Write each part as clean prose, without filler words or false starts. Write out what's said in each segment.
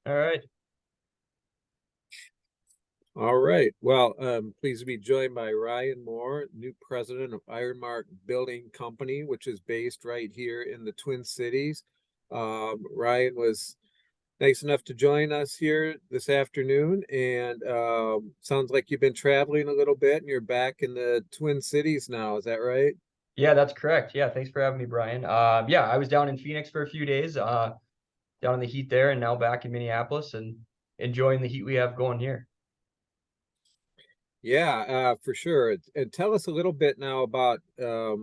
All right. All right. Well, pleased to be joined by Ryan Moore, new president of Ironmark Building Company, which is based right here in the Twin Cities. Ryan was nice enough to join us here this afternoon, and sounds like you've been traveling a little bit, and you're back in the Twin Cities now. Is that right? Yeah, that's correct. Yeah, thanks for having me, Brian. Yeah, I was down in Phoenix for a few days, down in the heat there, and now back in Minneapolis and enjoying the heat we have going here. Yeah, for sure. And tell us a little bit now about how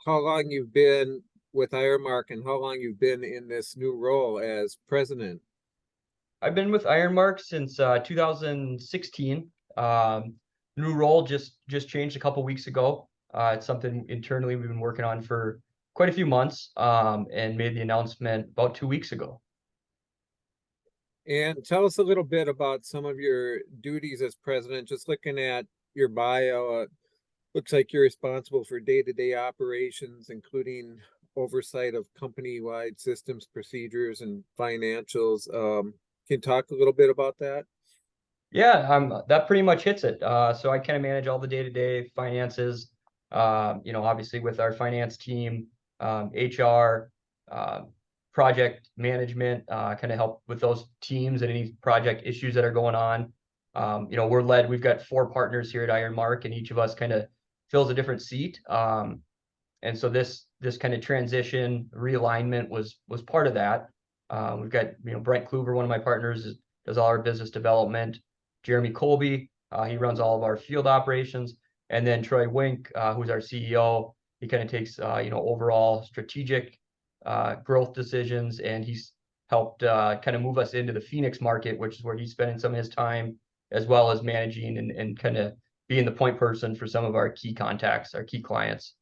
long you've been with Ironmark and how long you've been in this new role as president. I've been with Ironmark since 2016. New role just changed a couple weeks ago. It's something internally we've been working on for quite a few months, and made the announcement about 2 weeks ago. And tell us a little bit about some of your duties as president. Just looking at your bio, looks like you're responsible for day-to-day operations, including oversight of company-wide systems, procedures, and financials. Can you talk a little bit about that? Yeah, that pretty much hits it. So I kind of manage all the day-to-day finances, obviously with our finance team, HR, project management, kind of help with those teams and any project issues that are going on. We've got four partners here at Ironmark, and each of us kind of fills a different seat. And so this kind of transition realignment was part of that. We've got, Brent Kluver, one of my partners, does all our business development. Jeremy Colby, he runs all of our field operations, and then Troy Wink, who's our CEO. He kind of takes overall strategic growth decisions, and he's helped kind of move us into the Phoenix market, which is where he's spending some of his time, as well as managing and kind of being the point person for some of our key contacts, our key clients.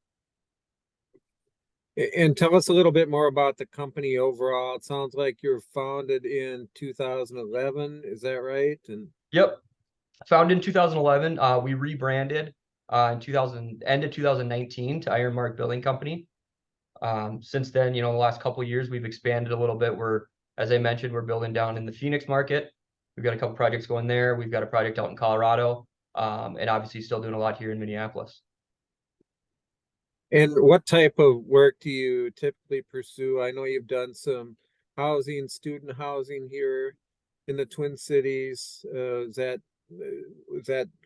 And tell us a little bit more about the company overall. It sounds like you're founded in 2011. Is that right? And Yep. Founded in 2011. We rebranded in 2000, end of 2019 to Ironmark Building Company. Since then, the last couple of years, we've expanded a little bit. As I mentioned, we're building down in the Phoenix market. We've got a couple projects going there. We've got a project out in Colorado, and obviously still doing a lot here in Minneapolis. what type of work do you typically pursue? I know you've done some housing, student housing here in the Twin Cities. Is that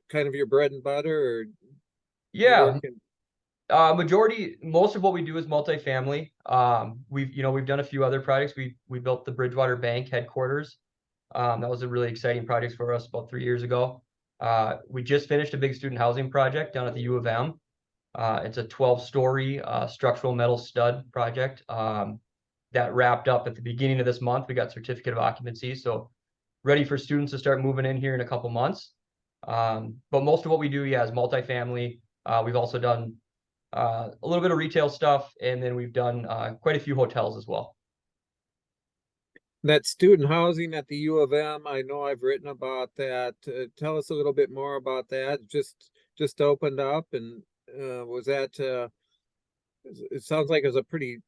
kind of your bread and butter, or you Yeah, working? most of what we do is multifamily. We've done a few other projects. We built the Bridgewater Bank headquarters. That was a really exciting project for us about 3 years ago. We just finished a big student housing project down at the U of M. It's a 12-story structural metal stud project that wrapped up at the beginning of this month. We got certificate of occupancy, so ready for students to start moving in here in a couple months. But most of what we do, yeah, is multifamily. We've also done a little bit of retail stuff, and then we've done quite a few hotels as well. That student housing at the U of M, I know I've written about that. Tell us a little bit more about that. Just opened up, and was that? It sounds like it was a pretty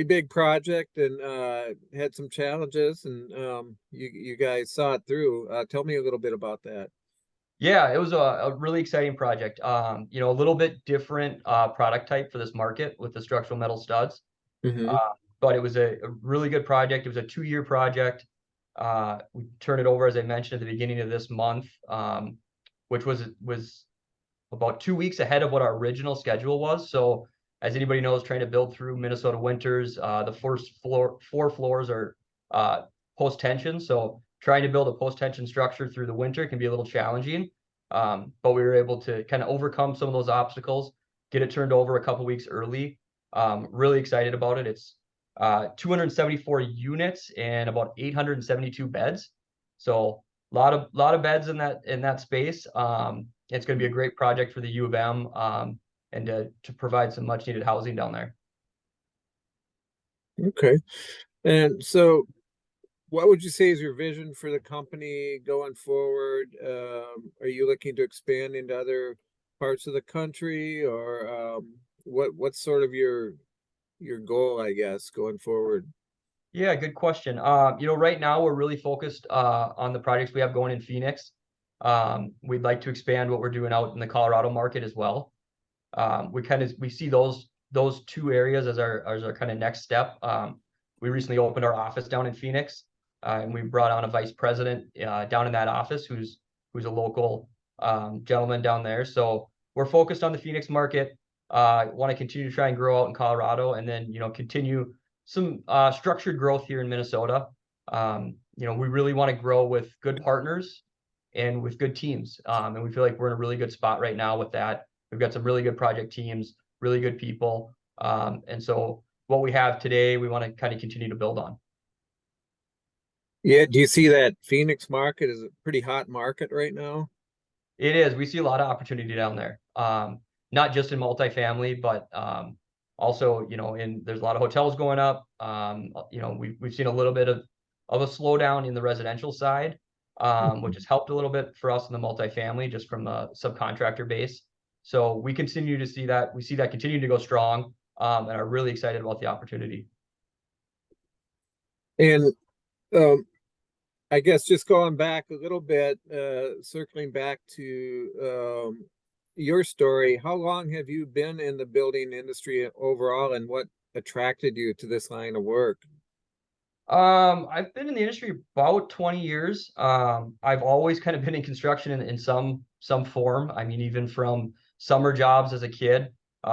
big project, and had some challenges, and you guys saw it through. Tell me a little bit about that. Yeah, it was a really exciting project. A little bit different product type for this market with the structural metal studs. Hmm. But it was a really good project. It was a 2-year project. We turned it over, as I mentioned, at the beginning of this month, which was about 2 weeks ahead of what our original schedule was. So, as anybody knows, trying to build through Minnesota winters, the first four floors are post tension. So, trying to build a post tension structure through the winter can be a little challenging. But we were able to kind of overcome some of those obstacles, get it turned over a couple weeks early. Really excited about it. It's 274 units and about 872 beds. So lot of beds in that space. It's going to be a great project for the U of M, and to provide some much needed housing down there. Okay. And so, what would you say is your vision for the company going forward? Are you looking to expand into other parts of the country, or what's sort of your goal, I guess, going forward? Yeah, good question. Right now we're really focused on the projects we have going in Phoenix. We'd like to expand what we're doing out in the Colorado market as well. We see those two areas as our kind of next step. We recently opened our office down in Phoenix, and we brought on a vice president down in that office who's a local gentleman down there. So we're focused on the Phoenix market. Want to continue to try and grow out in Colorado, and then continue some structured growth here in Minnesota. We really want to grow with good partners and with good teams, and we feel like we're in a really good spot right now with that. We've got some really good project teams, really good people. And so what we have today, we want to kind of continue to build on. Yeah, do you see that Phoenix market is a pretty hot market right now? It is. We see a lot of opportunity down there. Not just in multifamily, but also, there's a lot of hotels going up. We've seen a little bit of a slowdown in the residential side, which has helped a little bit for us in the multifamily, just from the subcontractor base. So we continue to see that. We see that continuing to go strong, and are really excited about the opportunity. And I guess just going back a little bit, circling back to your story, how long have you been in the building industry overall, and what attracted you to this line of work? I've been in the industry about 20 years. I've always kind of been in construction in some form. I mean, even from summer jobs as a kid,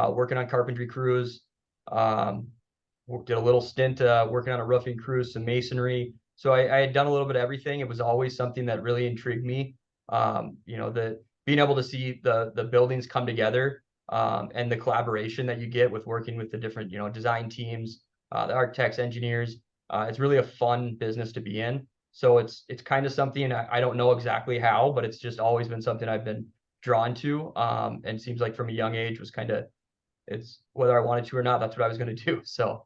working on carpentry crews. Did a little stint working on a roofing crew, some masonry. So I had done a little bit of everything. It was always something that really intrigued me. The being able to see the buildings come together, and the collaboration that you get with working with the different design teams, the architects, engineers. It's really a fun business to be in. So it's kind of something I don't know exactly how, but it's just always been something I've been drawn to. And seems like from a young age was it's whether I wanted to or not, that's what I was going to do. So.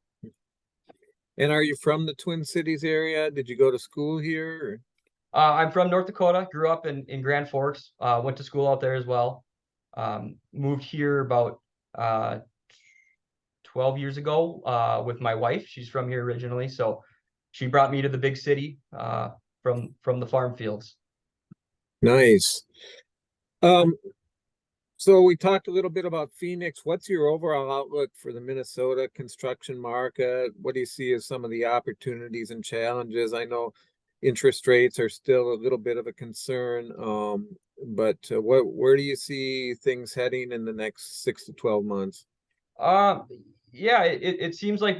And are you from the Twin Cities area? Did you go to school here? I'm from North Dakota, grew up in Grand Forks, went to school out there as well. Moved here about 12 years ago with my wife. She's from here originally, so she brought me to the big city from the farm fields. Nice. Um, so we talked a little bit about Phoenix. What's your overall outlook for the Minnesota construction market? What do you see as some of the opportunities and challenges? I know interest rates are still a little bit of a concern, but where do you see things heading in the next 6 to 12 months? Yeah, it seems like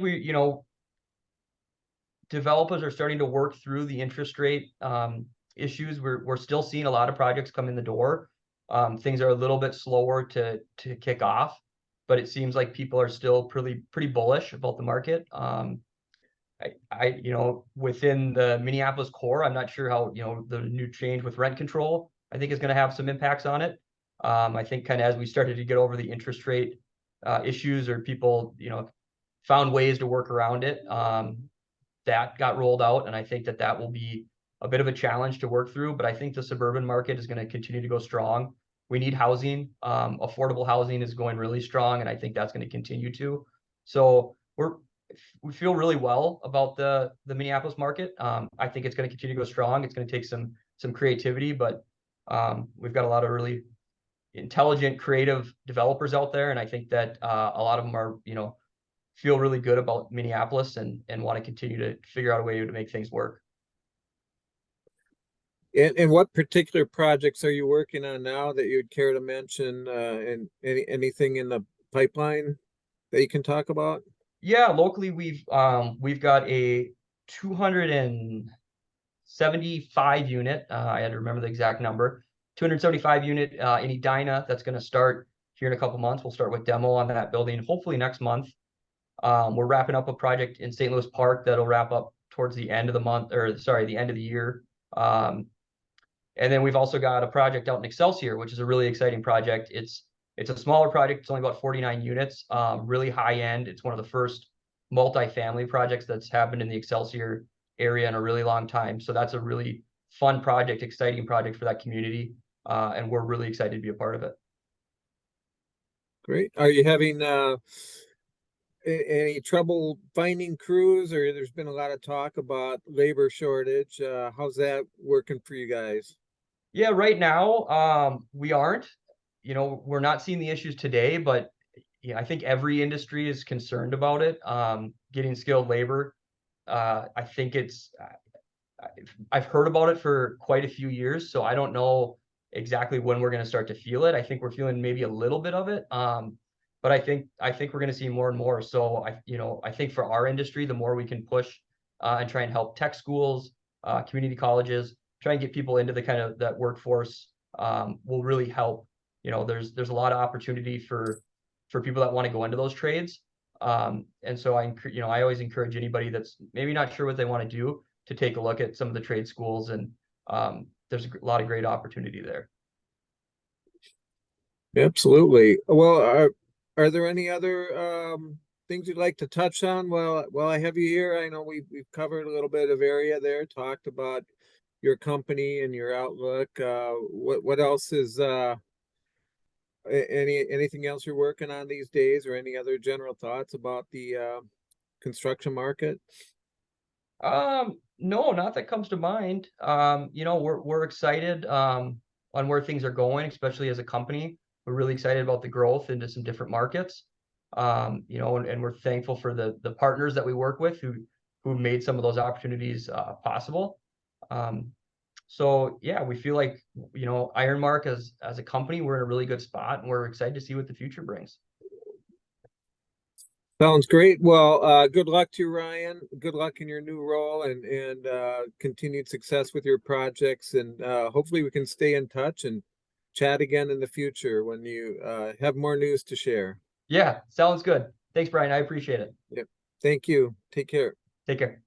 developers are starting to work through the interest rate issues. We're still seeing a lot of projects come in the door. Things are a little bit slower to kick off, but it seems like people are still pretty bullish about the market. Within the Minneapolis core, I'm not sure how the new change with rent control, I think, is going to have some impacts on it. I think kind of as we started to get over the interest rate issues, or people found ways to work around it, that got rolled out, and I think that will be a bit of a challenge to work through. But I think the suburban market is going to continue to go strong. We need housing. Affordable housing is going really strong, and I think that's going to continue to. So we feel really well about the Minneapolis market. I think it's going to continue to go strong. It's going to take some creativity, but we've got a lot of really intelligent, creative developers out there, and I think that a lot of them are feel really good about Minneapolis and want to continue to figure out a way to make things work. And what particular projects are you working on now that you'd care to mention, and anything in the pipeline that you can talk about? Yeah, locally we've got a 275 unit. I had to remember the exact number. 275 unit in Edina that's going to start here in a couple months. We'll start with demo on that building hopefully next month. We're wrapping up a project in St. Louis Park that'll wrap up towards the end of the month, or sorry, the end of the year. And then we've also got a project out in Excelsior, which is a really exciting project. It's a smaller project. It's only about 49 units, really high end. It's one of the first multifamily projects that's happened in the Excelsior area in a really long time. So that's a really fun project, exciting project for that community. And we're really excited to be a part of it. Great. Are you having any trouble finding crews, or there's been a lot of talk about labor shortage? How's that working for you guys? Yeah, right now, we aren't. We're not seeing the issues today, but yeah, I think every industry is concerned about it. Getting skilled labor. I think I've heard about it for quite a few years, so I don't know exactly when we're going to start to feel it. I think we're feeling maybe a little bit of it. But I think we're going to see more and more. So I think for our industry, the more we can push and try and help tech schools, community colleges, try and get people into the kind of that workforce will really help. There's a lot of opportunity for people that want to go into those trades. And so I always encourage anybody that's maybe not sure what they want to do to take a look at some of the trade schools, and there's a lot of great opportunity there. Absolutely. Well, are there any other things you'd like to touch on? Well, while I have you here, I know we've covered a little bit of area there, talked about your company and your outlook. What else is anything else you're working on these days, or any other general thoughts about the construction market? No, not that comes to mind. We're excited on where things are going, especially as a company. We're really excited about the growth into some different markets. And we're thankful for the partners that we work with who made some of those opportunities possible. So yeah, we feel like Ironmark as a company, we're in a really good spot, and we're excited to see what the future brings. Sounds great. Well, good luck to you, Ryan. Good luck in your new role, and continued success with your projects. And hopefully we can stay in touch and chat again in the future when you have more news to share. Yeah, sounds good. Thanks, Brian. I appreciate it. Yep. Thank you. Take care. Take care.